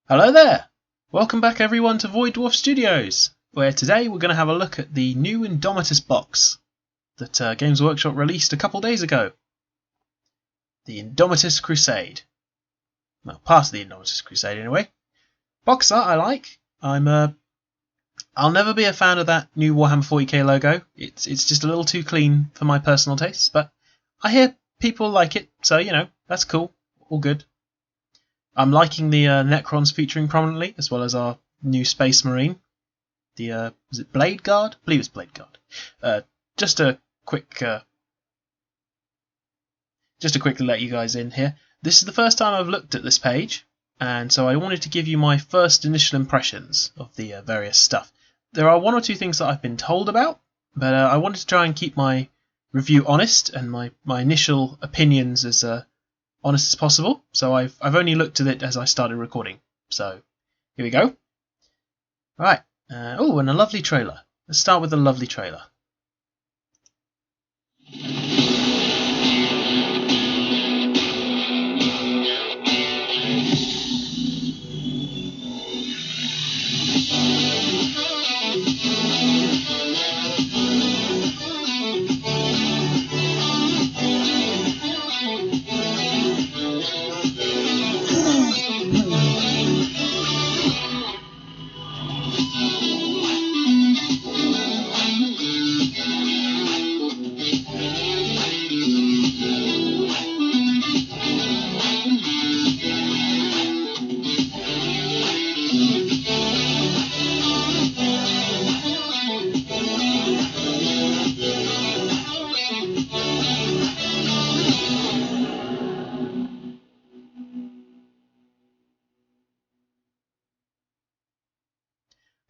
Hello there! Welcome back everyone to Void Dwarf Studios, where today we're going to have a look at the new Indomitus Box that Games Workshop released a couple days ago. The Indomitus Crusade. Well, part of the Indomitus Crusade anyway. Box art I like. I'll never be a fan of that new Warhammer 40k logo. It's just a little too clean for my personal tastes, but I hear people like it, so you know, that's cool. All good. I'm liking the Necrons featuring prominently, as well as our new Space Marine. The was it Blade Guard? I believe it's Blade Guard. Just a quick let you guys in here. This is the first time I've looked at this page, and so I wanted to give you my first initial impressions of the various stuff. There are one or two things that I've been told about, but I wanted to try and keep my review honest and my initial opinions as honest as possible, so I've only looked at it as I started recording. So here we go. Right. Oh, and a lovely trailer. Let's start with the lovely trailer.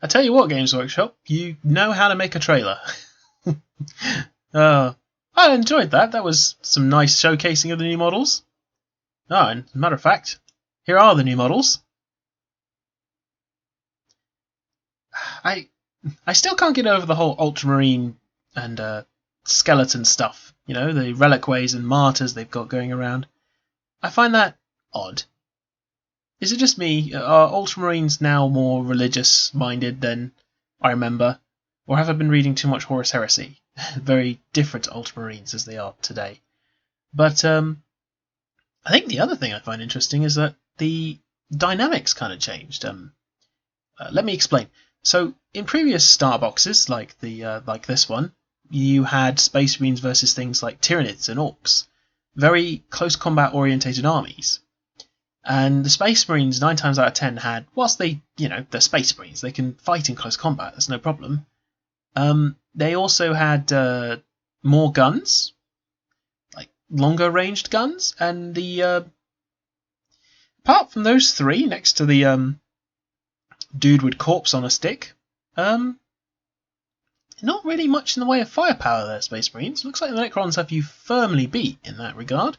I tell you what, Games Workshop, you know how to make a trailer. I enjoyed that. That was some nice showcasing of the new models. Oh, and as a matter of fact, here are the new models. I still can't get over the whole Ultramarine and skeleton stuff. You know, the reliquaries and martyrs they've got going around. I find that odd. Is it just me? Are Ultramarines now more religious-minded than I remember? Or have I been reading too much Horus Heresy? Very different Ultramarines as they are today. But I think the other thing I find interesting is that the dynamics kind of changed. Let me explain. So in previous star boxes, like this one, you had Space Marines versus things like Tyranids and Orcs. Very close combat orientated armies. And the Space Marines, 9 times out of 10, had, whilst they're Space Marines, they can fight in close combat, that's no problem. They also had more guns, like longer ranged guns, and apart from those 3, next to the dude with corpse on a stick, not really much in the way of firepower there, Space Marines. Looks like the Necrons have you firmly beat in that regard.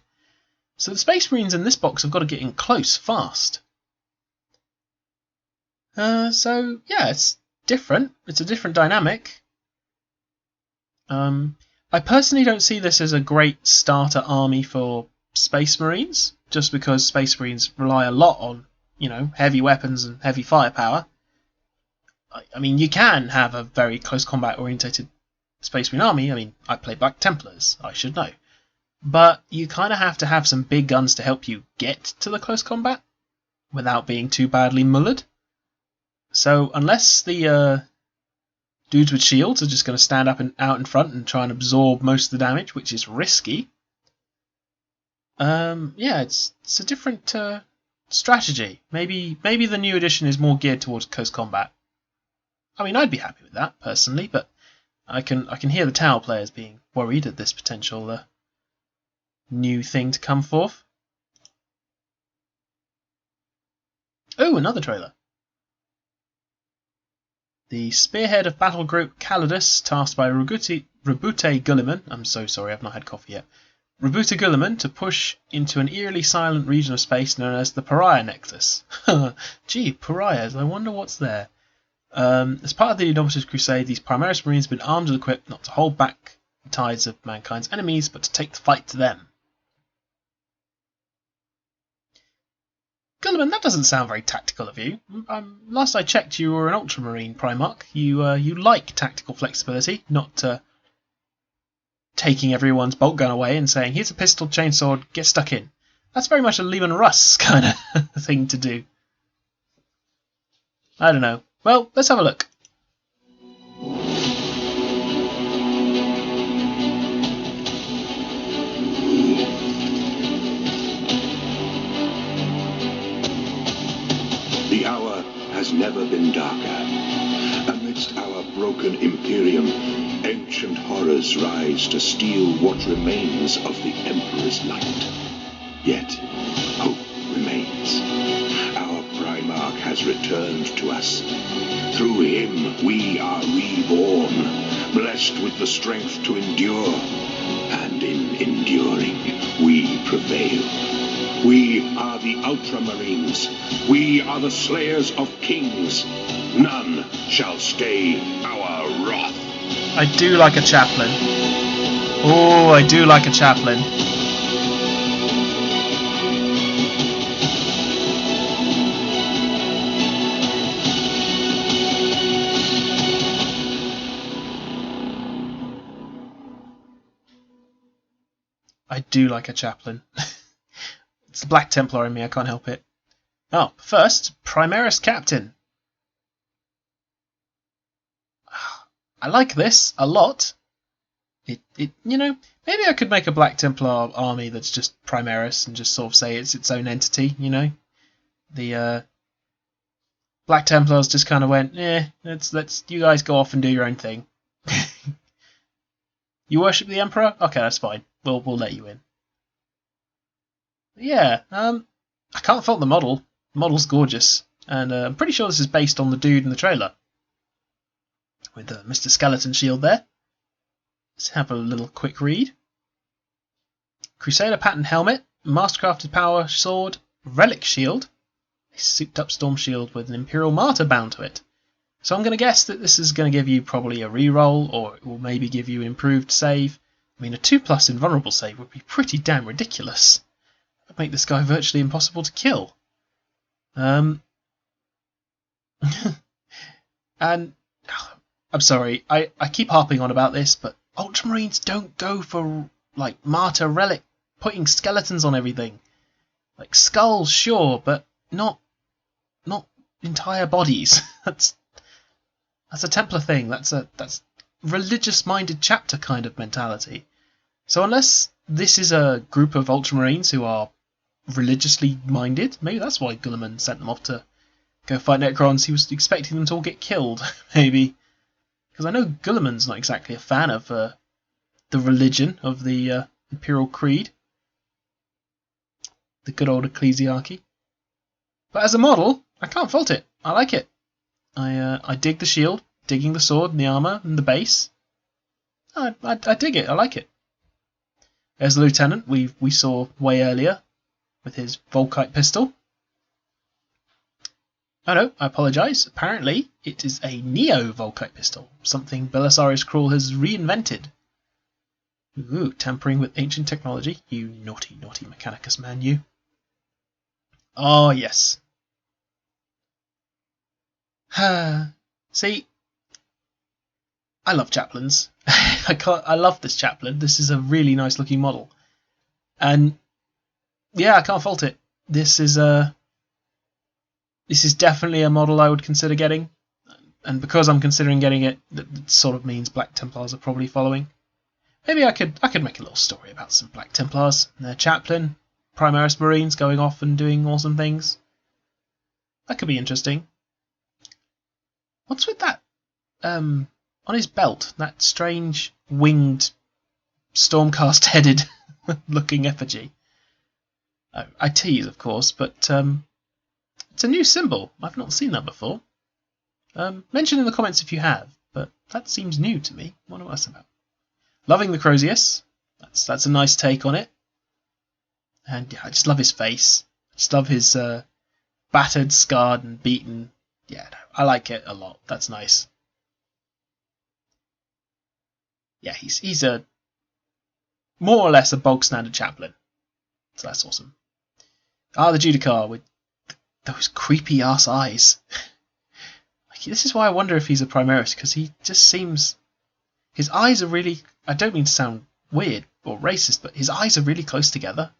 So the Space Marines in this box have got to get in close fast. So yeah, it's different. It's a different dynamic. I personally don't see this as a great starter army for Space Marines, just because Space Marines rely a lot on, heavy weapons and heavy firepower. I mean, you can have a very close combat orientated Space Marine army. I mean, I play Black Templars, I should know. But you kind of have to have some big guns to help you get to the close combat without being too badly mullered. So unless the dudes with shields are just going to stand up and out in front and try and absorb most of the damage, which is risky, it's a different strategy. Maybe the new edition is more geared towards close combat. I mean, I'd be happy with that personally, but I can hear the Tau players being worried at this potential new thing to come forth. Oh, another trailer. The spearhead of battle group Calidus, tasked by Rabute Gulliman, I'm so sorry, I've not had coffee yet, Rabute Gulliman, to push into an eerily silent region of space known as the Pariah Nexus. Gee, pariahs, I wonder what's there. As part of the Indomitus Crusade, these Primaris Marines have been armed and equipped not to hold back the tides of mankind's enemies, but to take the fight to them. Gulliman, that doesn't sound very tactical of you. Last I checked, you were an Ultramarine Primarch. You like tactical flexibility, not taking everyone's bolt gun away and saying, here's a pistol, chainsaw, get stuck in. That's very much a Lehman Russ kind of thing to do. I don't know. Well, let's have a look. The hour has never been darker. Amidst our broken Imperium, ancient horrors rise to steal what remains of the Emperor's light. Yet, hope remains. Our Primarch has returned to us. Through him, we are reborn, blessed with the strength to endure. And in enduring, we prevail. We are the Ultramarines. We are the slayers of kings. None shall stay our wrath. I do like a chaplain. Oh, I do like a chaplain. I do like a chaplain. It's the Black Templar in me, I can't help it. Oh, first, Primaris Captain. I like this a lot. You know, maybe I could make a Black Templar army that's just Primaris and just sort of say it's its own entity, you know? The Black Templars just kind of went, let's you guys go off and do your own thing. You worship the Emperor? Okay, that's fine. We'll let you in. Yeah, I can't fault the model. The model's gorgeous, and I'm pretty sure this is based on the dude in the trailer. With Mr. Skeleton shield there. Let's have a little quick read. Crusader pattern helmet, mastercrafted power sword, relic shield, a souped up storm shield with an Imperial Martyr bound to it. So I'm going to guess that this is going to give you probably a reroll, or it will maybe give you improved save. I mean, a 2+ invulnerable save would be pretty damn ridiculous. It would make this guy virtually impossible to kill. And I'm sorry, I keep harping on about this, but Ultramarines don't go for, like, Martyr relic, putting skeletons on everything. Like, skulls, sure, but not entire bodies. That's a Templar thing. That's religious-minded chapter kind of mentality. So unless this is a group of Ultramarines who are religiously minded, maybe that's why Gulliman sent them off to go fight Necrons. He was expecting them to all get killed, maybe. Because I know Gulliman's not exactly a fan of the religion of the Imperial Creed. The good old ecclesiarchy. But as a model, I can't fault it. I like it. I dig the shield, digging the sword and the armour and the base. I dig it. I like it. There's the lieutenant we saw way earlier with his Volkite pistol. Oh no, I apologise. Apparently, it is a Neo-Volkite pistol, something Belisarius Cruel has reinvented. Ooh, tampering with ancient technology. You naughty, naughty Mechanicus man, you. Oh, yes. See, I love chaplains. I love this chaplain. This is a really nice looking model. And yeah, I can't fault it. This is definitely a model I would consider getting, and because I'm considering getting it, that sort of means Black Templars are probably following. Maybe I could make a little story about some Black Templars and their chaplain, Primaris Marines going off and doing awesome things. That could be interesting. What's with that on his belt? That strange winged, stormcast-headed looking effigy. I tease, of course, but it's a new symbol. I've not seen that before. Mention in the comments if you have, but that seems new to me. What was that about? Loving the Crozius. That's a nice take on it. And yeah, I just love his face. I just love his battered, scarred, and beaten. Yeah, no, I like it a lot. That's nice. Yeah, he's a more or less a bog standard chaplain. So that's awesome. The Judicar with those creepy ass eyes. Like, this is why I wonder if he's a Primaris, because he just seems... His eyes are really... I don't mean to sound weird or racist, but his eyes are really close together.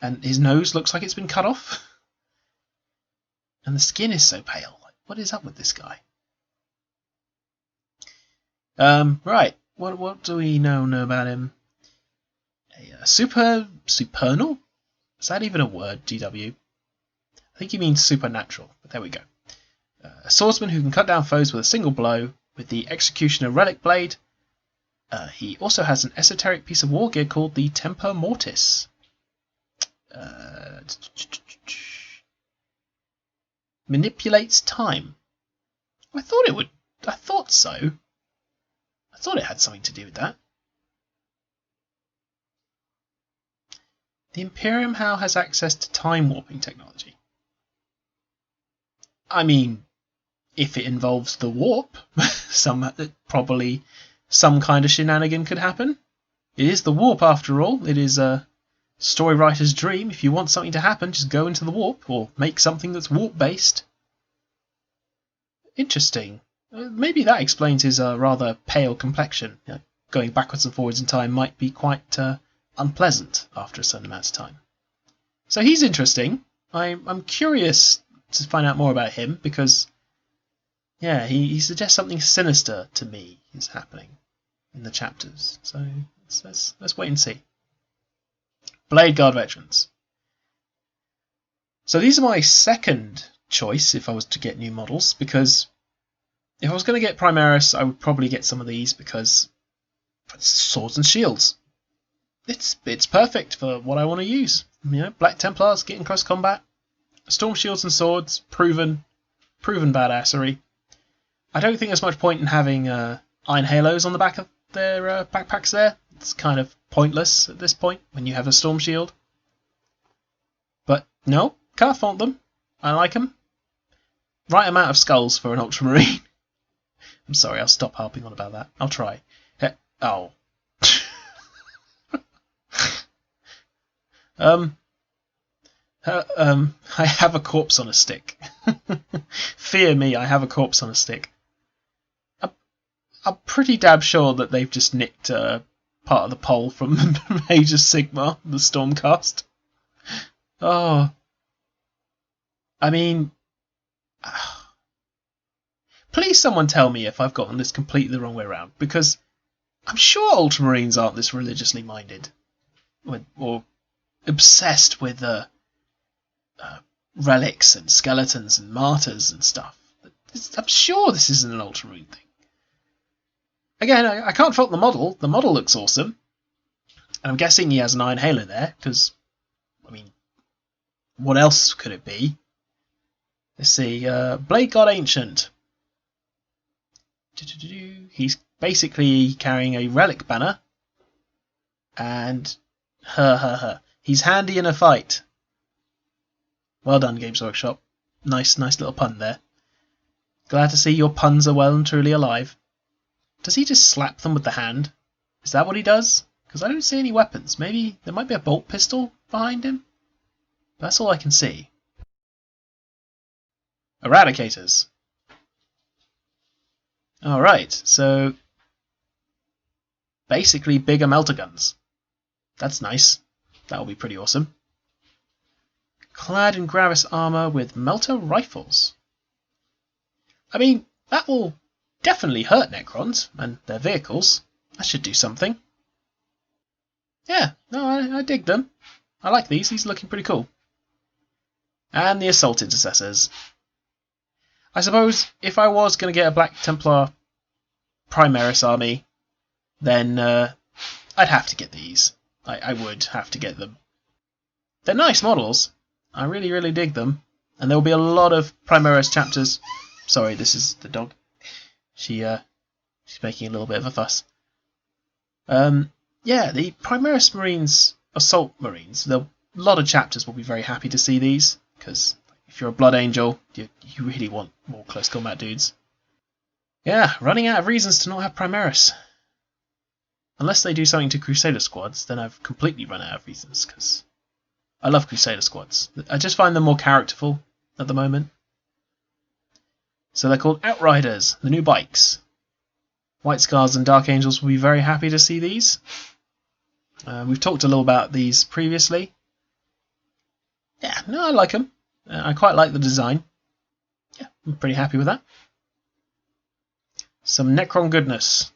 And his nose looks like it's been cut off. And the skin is so pale. Like, what is up with this guy? Right. What do we know about him? Supernal? Is that even a word, GW? I think he means supernatural, but there we go. A swordsman who can cut down foes with a single blow with the Executioner Relic Blade. He also has an esoteric piece of war gear called the Temper Mortis. Manipulates time. I thought it would. I thought so. I thought it had something to do with that. The Imperium How has access to time warping technology. I mean, if it involves the warp, probably some kind of shenanigan could happen. It is the warp after all. It is a story writer's dream. If you want something to happen, just go into the warp or make something that's warp based. Interesting. Maybe that explains his rather pale complexion. Going backwards and forwards in time might be quite unpleasant after a certain amount of time. So he's interesting. I'm curious to find out more about him because, yeah, he suggests something sinister to me is happening in the chapters. So let's wait and see. Blade Guard veterans. So these are my second choice if I was to get new models, because if I was going to get Primaris, I would probably get some of these because it's swords and shields. It's perfect for what I want to use. Black Templars getting close combat, storm shields and swords, proven badassery. I don't think there's much point in having iron halos on the back of their backpacks there. It's kind of pointless at this point when you have a storm shield. But no, can't fault them. I like them. Right amount of skulls for an Ultramarine. I'm sorry, I'll stop harping on about that. I'll try. Oh. I have a corpse on a stick. Fear me, I have a corpse on a stick. I'm pretty damn sure that they've just nicked part of the pole from Age of Sigmar, the Stormcast. Oh. I mean... Please someone tell me if I've gotten this completely the wrong way around, because I'm sure Ultramarines aren't this religiously minded. Or obsessed with relics and skeletons and martyrs and stuff. I'm sure this isn't an Ultramarine thing. Again, I can't fault the model. The model looks awesome. And I'm guessing he has an Iron Halo there, because, I mean, what else could it be? Let's see, Blade God Ancient. He's basically carrying a relic banner. And, he's handy in a fight. Well done, Games Workshop. Nice little pun there. Glad to see your puns are well and truly alive. Does he just slap them with the hand? Is that what he does? Because I don't see any weapons. Maybe there might be a bolt pistol behind him? That's all I can see. Eradicators. Alright, so... basically bigger melter guns. That's nice. That'll be pretty awesome. Clad in Gravis armor with melter rifles. I mean, that will definitely hurt Necrons and their vehicles. That should do something. Yeah, no, I dig them. I like these. These are looking pretty cool. And the Assault Intercessors. I suppose if I was going to get a Black Templar Primaris army, then I'd have to get these. I would have to get them. They're nice models. I really, really dig them. And there will be a lot of Primaris chapters. Sorry, this is the dog. She's making a little bit of a fuss. Yeah, the Primaris Marines, Assault Marines, a lot of chapters will be very happy to see these, because if you're a Blood Angel, you really want more close combat dudes. Yeah, running out of reasons to not have Primaris. Unless they do something to Crusader squads, then I've completely run out of reasons, because I love Crusader squads. I just find them more characterful. at the moment. So they're called Outriders, the new bikes. White Scars and Dark Angels will be very happy to see these. We've talked a little about these previously. Yeah, no, I like them. I quite like the design. Yeah, I'm pretty happy with that. Some Necron goodness.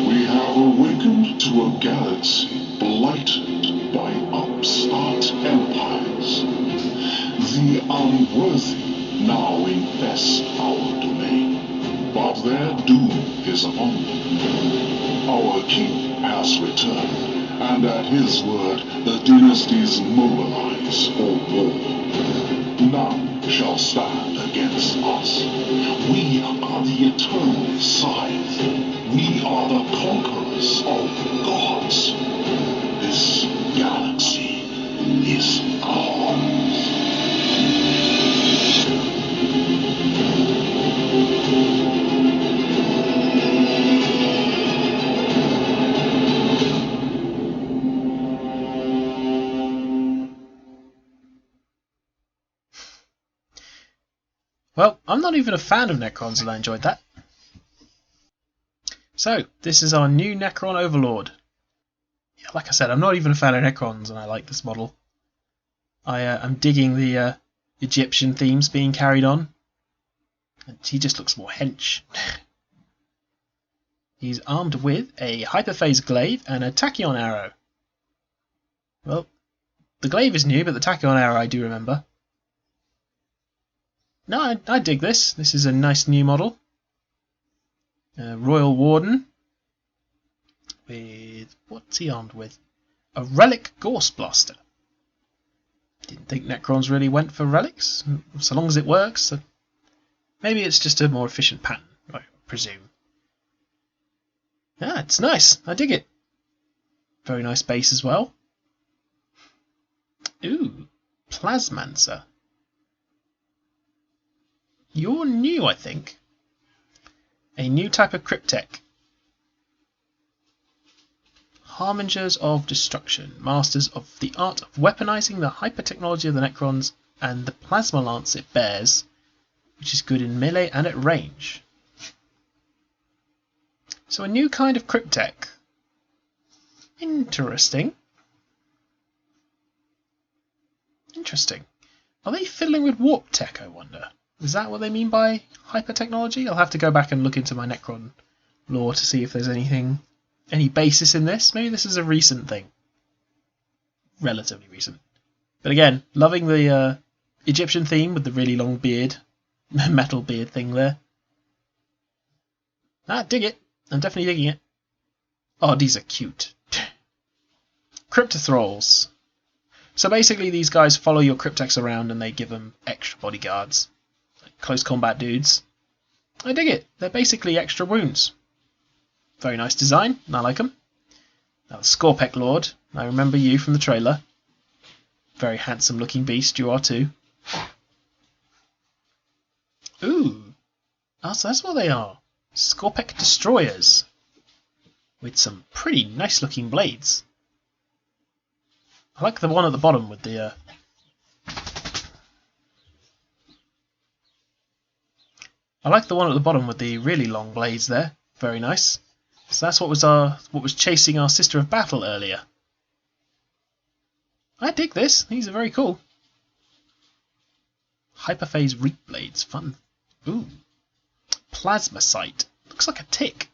We have awakened to a galaxy blighted by upstart empires. The unworthy now infest our domain, but their doom is upon them. Our king has returned, and at his word the dynasties mobilize for war. None shall stand against us. We are the eternal scythe. We are the conquerors of gods. This galaxy is ours. Well, I'm not even a fan of Necrons, and I enjoyed that. So, this is our new Necron Overlord. Yeah, like I said, I'm not even a fan of Necrons, and I like this model. I'm digging the Egyptian themes being carried on. And he just looks more hench. He's armed with a hyperphase glaive and a tachyon arrow. Well, the glaive is new, but the tachyon arrow I do remember. No, I dig this. This is a nice new model. Royal Warden. With... what's he armed with? A relic Gorse Blaster. Didn't think Necrons really went for relics, so long as it works. So maybe it's just a more efficient pattern, I presume. Yeah, it's nice. I dig it. Very nice base as well. Ooh, Plasmancer. You're new, I think. A new type of Cryptek. Harbingers of Destruction, masters of the art of weaponizing the hyper-technology of the Necrons and the plasma lance it bears, which is good in melee and at range. So a new kind of Cryptek. Interesting. Interesting. Are they fiddling with warp tech, I wonder? Is that what they mean by hyper-technology? I'll have to go back and look into my Necron lore to see if there's any basis in this. Maybe this is a recent thing. Relatively recent. But again, loving the Egyptian theme with the really long beard. Metal beard thing there. Dig it. I'm definitely digging it. Oh, these are cute. Cryptothralls. So basically these guys follow your Crypteks around and they give them extra bodyguards. Like close combat dudes. I dig it. They're basically extra wounds. Very nice design. I like them. Now the Scorpek Lord. I remember you from the trailer. Very handsome looking beast. You are too. Ooh. Oh, so that's what they are. Scorpek Destroyers. With some pretty nice looking blades. I like the one at the bottom with the... I like the one at the bottom with the really long blades there. Very nice. So that's what was chasing our Sister of Battle earlier. I dig this. These are very cool. Hyperphase Reap Blades. Fun. Ooh. Plasma Sight. Looks like a tick.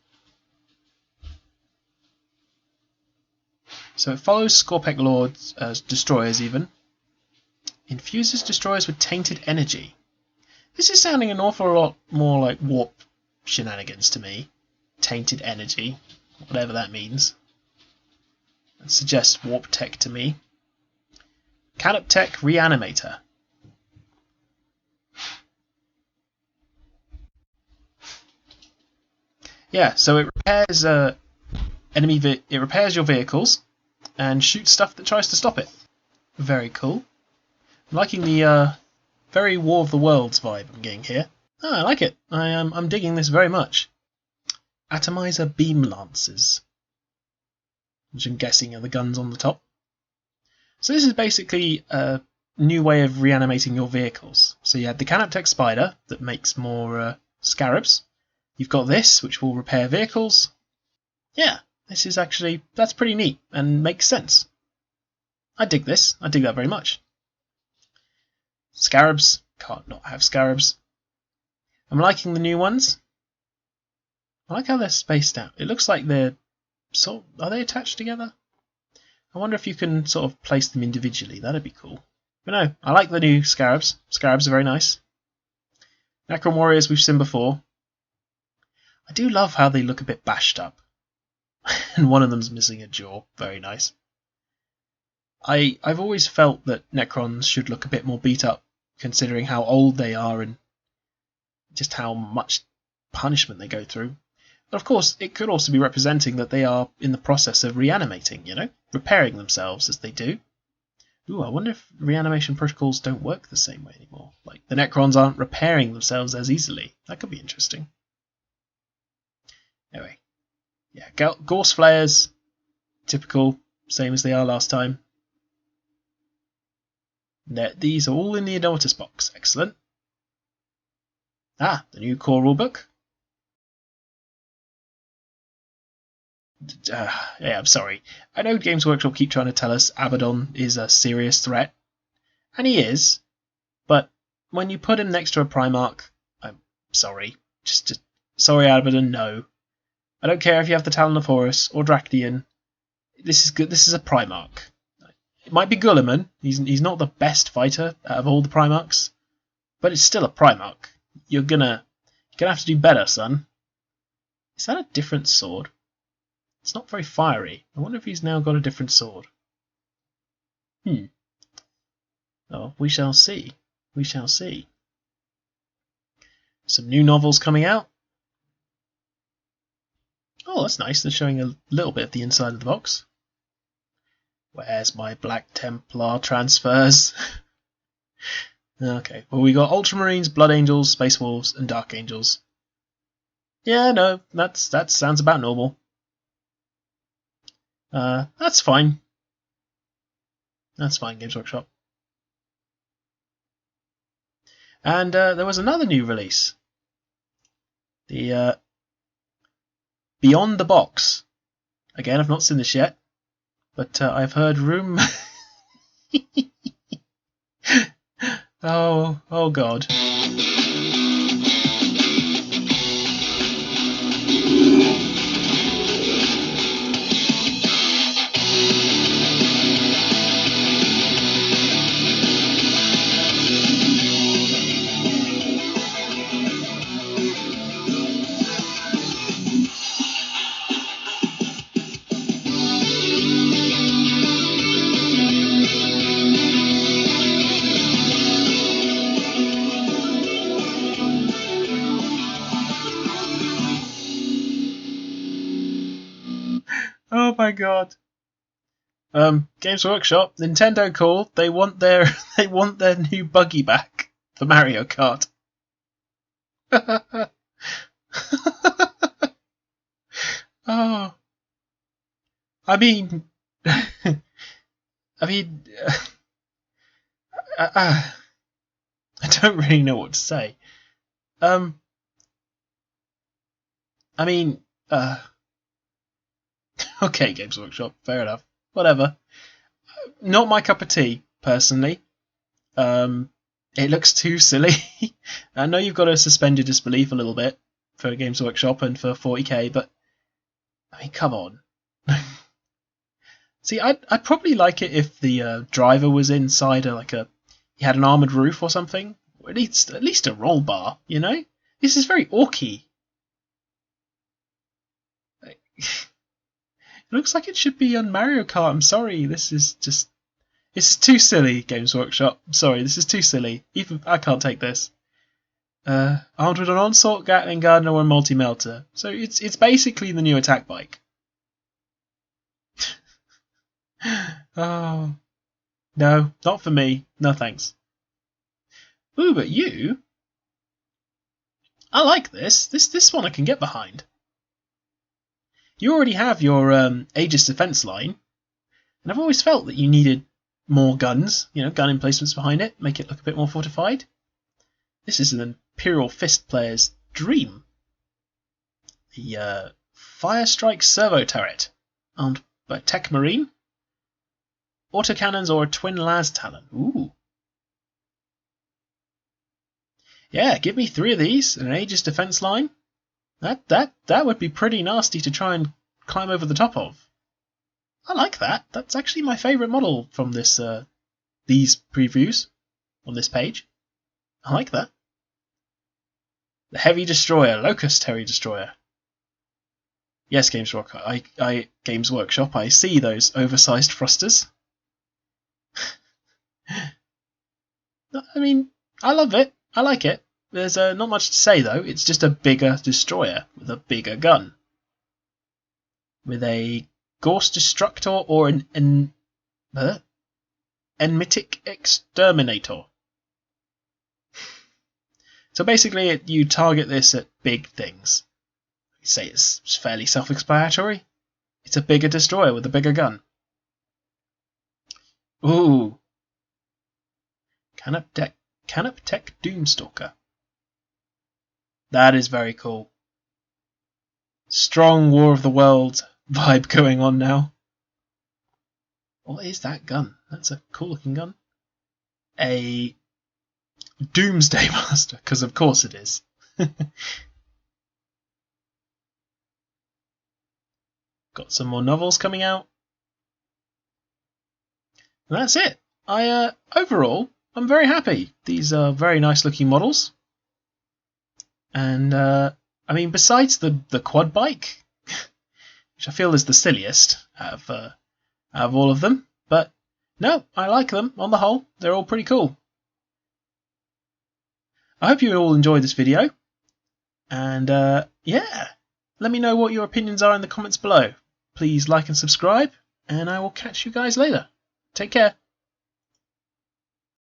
So it follows Scorpek Lord's destroyers even. Infuses destroyers with tainted energy. This is sounding an awful lot more like warp shenanigans to me. Tainted energy. Whatever that means. That suggests warp tech to me. Canoptech Reanimator. Yeah, so it repairs it repairs your vehicles and shoots stuff that tries to stop it. Very cool. I'm liking the Very War of the Worlds vibe I'm getting here. Oh, I like it. I'm digging this very much. Atomizer beam lances, which I'm guessing are the guns on the top. So this is basically a new way of reanimating your vehicles. So you had the Canoptech Spider that makes more scarabs. You've got this, which will repair vehicles. Yeah, this is actually, that's pretty neat and makes sense. I dig this. I dig that very much. Scarabs. Can't not have scarabs. I'm liking the new ones. I like how they're spaced out. It looks like they're are they attached together? I wonder if you can sort of place them individually. That'd be cool. But no, I like the new scarabs. Scarabs are very nice. Necron Warriors we've seen before. I do love how they look a bit bashed up. And one of them's missing a jaw. Very nice. I've always felt that Necrons should look a bit more beat up, considering how old they are and just how much punishment they go through. But of course, it could also be representing that they are in the process of reanimating, repairing themselves as they do. Ooh, I wonder if reanimation protocols don't work the same way anymore. Like, the Necrons aren't repairing themselves as easily. That could be interesting. Anyway, yeah, Gorse Flayers, typical, same as they are last time. These are all in the Indomitus Box. Excellent. Ah, the new core rulebook. Yeah, I'm sorry. I know Games Workshop keep trying to tell us Abaddon is a serious threat, and he is, but when you put him next to a Primarch, I'm sorry. Just sorry, Abaddon, no. I don't care if you have the Talon of Horus or Drakdian. This is good. This is a Primarch. It might be Gulliman. He's not the best fighter out of all the Primarchs, but it's still a Primarch. You're gonna have to do better, son. Is that a different sword? It's not very fiery. I wonder if he's now got a different sword. Oh, we shall see. We shall see. Some new novels coming out. Oh, that's nice. They're showing a little bit of the inside of the box. Where's my Black Templar transfers? Okay, well, we got Ultramarines, Blood Angels, Space Wolves, and Dark Angels. Yeah, no, that sounds about normal. That's fine. That's fine, Games Workshop. And there was another new release. The Beyond the Box. Again, I've not seen this yet, but I've heard room. Oh God. Oh my God. Games Workshop, Nintendo called. They want their new buggy back for Mario Kart. Oh, I mean, I don't really know what to say. Okay, Games Workshop, fair enough. Whatever. Not my cup of tea, personally. It looks too silly. I know you've got to suspend your disbelief a little bit for Games Workshop and for 40k, but I mean, come on. See, I'd probably like it if the driver was inside he had an armored roof or something. Or at least a roll bar, This is very orky. It looks like it should be on Mario Kart. I'm sorry, this is too silly, Games Workshop. I'm sorry, this is too silly. Even I can't take this. Armed with an Onslaught, Gatling Gun, or a multi-melter. So it's basically the new attack bike. Oh, no, not for me. No thanks. Ooh, but you... I like this. This one I can get behind. You already have your Aegis defense line, and I've always felt that you needed more guns, gun emplacements behind it, make it look a bit more fortified. This is an Imperial Fist player's dream. The Fire Strike Servo Turret, armed by Tech Marine, autocannons, or a Twin Las Talon. Ooh. Yeah, give me 3 of these and an Aegis defense line. That would be pretty nasty to try and climb over the top of. I like that. That's actually my favourite model from this these previews on this page. I like that. The Heavy Destroyer, Locust Heavy Destroyer. Yes, Games Workshop, I see those oversized thrusters. I mean, I love it. I like it. There's not much to say, though. It's just a bigger destroyer with a bigger gun. With a Gauss Destructor or an Enmitic Exterminator. So basically, you target this at big things. You say it's fairly self-explanatory. It's a bigger destroyer with a bigger gun. Ooh. Canoptech Doomstalker. That is very cool. Strong War of the Worlds vibe going on now. What is that gun? That's a cool looking gun. A Doomsday Master, because of course it is. Got some more novels coming out. And that's it. Overall, I'm very happy. These are very nice looking models. And I mean, besides the quad bike, which I feel is the silliest out of all of them, but no, I like them on the whole. They're all pretty cool. I hope you all enjoyed this video, and yeah, let me know what your opinions are in the comments below. Please like and subscribe, and I will catch you guys later. Take care.